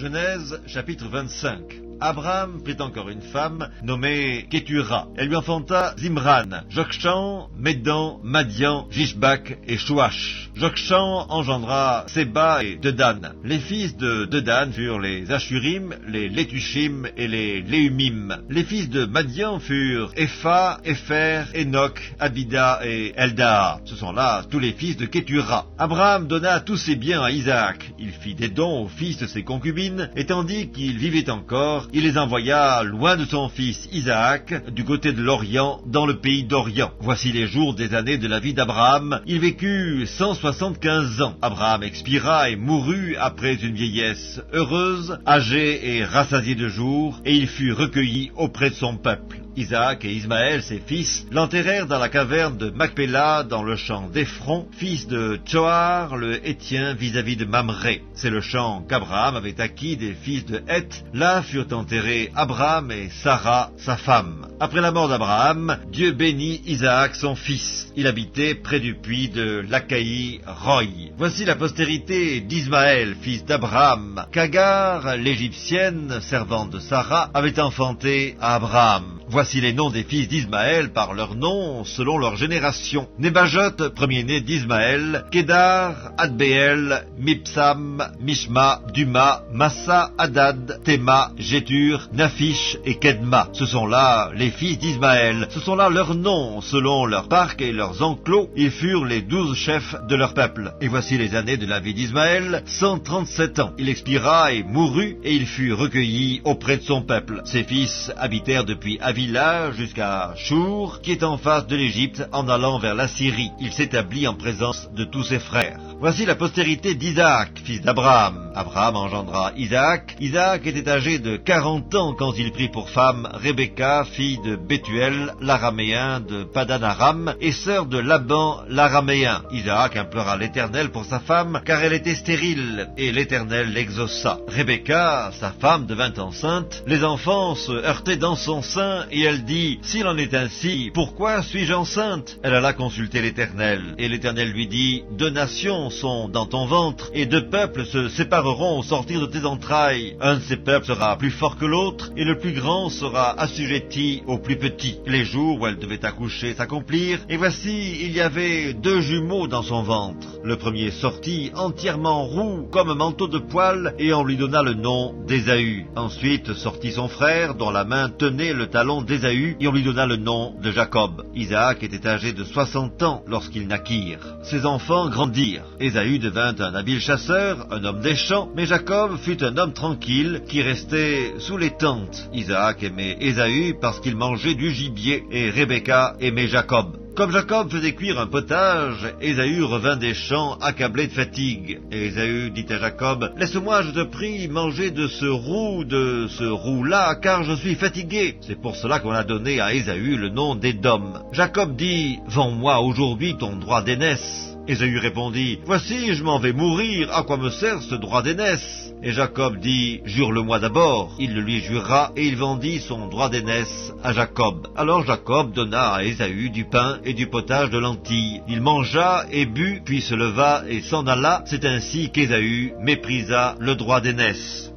Genèse chapitre 25. Abraham prit encore une femme nommée Kétura. Elle lui enfanta Zimran, Jokshan, Médan, Madian, Jishbak et Chouach. Jokshan engendra Séba et Dedan. Les fils de Dedan furent les Ashurim, les Létushim et les Léumim. Les fils de Madian furent Epha, Épher, Enoch, Abida et Eldaa. Ce sont là tous les fils de Kétura. Abraham donna tous ses biens à Isaac. Il fit des dons aux fils de ses concubines, et tandis qu'il vivait encore, il les envoya loin de son fils Isaac, du côté de l'Orient, dans le pays d'Orient. Voici les jours des années de la vie d'Abraham. Il vécut 175 ans. Abraham expira et mourut après une vieillesse heureuse, âgé et rassasié de jours, et il fut recueilli auprès de son peuple. Isaac et Ismaël, ses fils, l'enterrèrent dans la caverne de Macpéla, dans le champ d'Ephron, fils de Tsoar, le Hétien, vis-à-vis de Mamré. C'est le champ qu'Abraham avait acquis des fils de Heth. Là furent enterrés Abraham et Sarah, sa femme. Après la mort d'Abraham, Dieu bénit Isaac, son fils. Il habitait près du puits de Lacaï-Roy. Voici la postérité d'Ismaël, fils d'Abraham, qu'Agar, l'Égyptienne, servante de Sarah, avait enfanté à Abraham. Voici les noms des fils d'Ismaël par leurs noms, selon leur génération. Nébajot, premier-né d'Ismaël, Kédar, Adbéel, Mipsam, Mishma, Duma, Massa, Hadad, Théma, Jétur, Naphish et Kedma. Ce sont là les fils d'Ismaël. Ce sont là leurs noms, selon leurs parcs et leurs enclos. Ils furent les 12 chefs de leur peuple. Et voici les années de la vie d'Ismaël, 137 ans. Il expira et mourut, et il fut recueilli auprès de son peuple. Ses fils habitèrent depuis Avila jusqu'à Chour, qui est en face de l'Égypte, en allant vers la Syrie. Il s'établit en présence de tous ses frères. Voici la postérité d'Isaac, fils d'Abraham. Abraham engendra Isaac. Isaac était âgé de 40 ans quand il prit pour femme Rebecca, fille de Bethuel, l'araméen de Padan-Aram, et sœur de Laban, l'araméen. Isaac implora l'Éternel pour sa femme, car elle était stérile, et l'Éternel l'exauça. Rebecca, sa femme, devint enceinte. Les enfants se heurtaient dans son sein, et elle dit, « S'il en est ainsi, pourquoi suis-je enceinte ?» Elle alla consulter l'Éternel, et l'Éternel lui dit, « 2 nations sont dans ton ventre, et 2 peuples se sépareront au sortir de tes entrailles. Un de ces peuples sera plus fort que l'autre, et le plus grand sera assujetti au plus petit. » Les jours où elle devait accoucher s'accomplirent, et voici, il y avait 2 jumeaux dans son ventre. Le premier sortit entièrement roux, comme un manteau de poil, et on lui donna le nom d'Ésaü. Ensuite sortit son frère, dont la main tenait le talon d'Ésaü, et on lui donna le nom de Jacob. Isaac était âgé de 60 ans lorsqu'ils naquirent. Ses enfants grandirent. Ésaü devint un habile chasseur, un homme des champs, mais Jacob fut un homme tranquille qui restait sous les tentes. Isaac aimait Ésaü parce qu'il mangeait du gibier, et Rebecca aimait Jacob. Comme Jacob faisait cuire un potage, Ésaü revint des champs accablé de fatigue. Et Ésaü dit à Jacob, « Laisse-moi, je te prie, manger de ce roux-là, car je suis fatigué. » C'est pour cela qu'on a donné à Ésaü le nom d'Édom. Jacob dit, « Vends-moi aujourd'hui ton droit d'aînesse. » Ésaü répondit, « Voici, je m'en vais mourir, à quoi me sert ce droit d'aînesse ?» Et Jacob dit, « Jure-le-moi d'abord. » Il le lui jura, et il vendit son droit d'aînesse à Jacob. Alors Jacob donna à Ésaü du pain et du potage de lentilles. Il mangea et but, puis se leva et s'en alla. C'est ainsi qu'Ésaü méprisa le droit d'aînesse.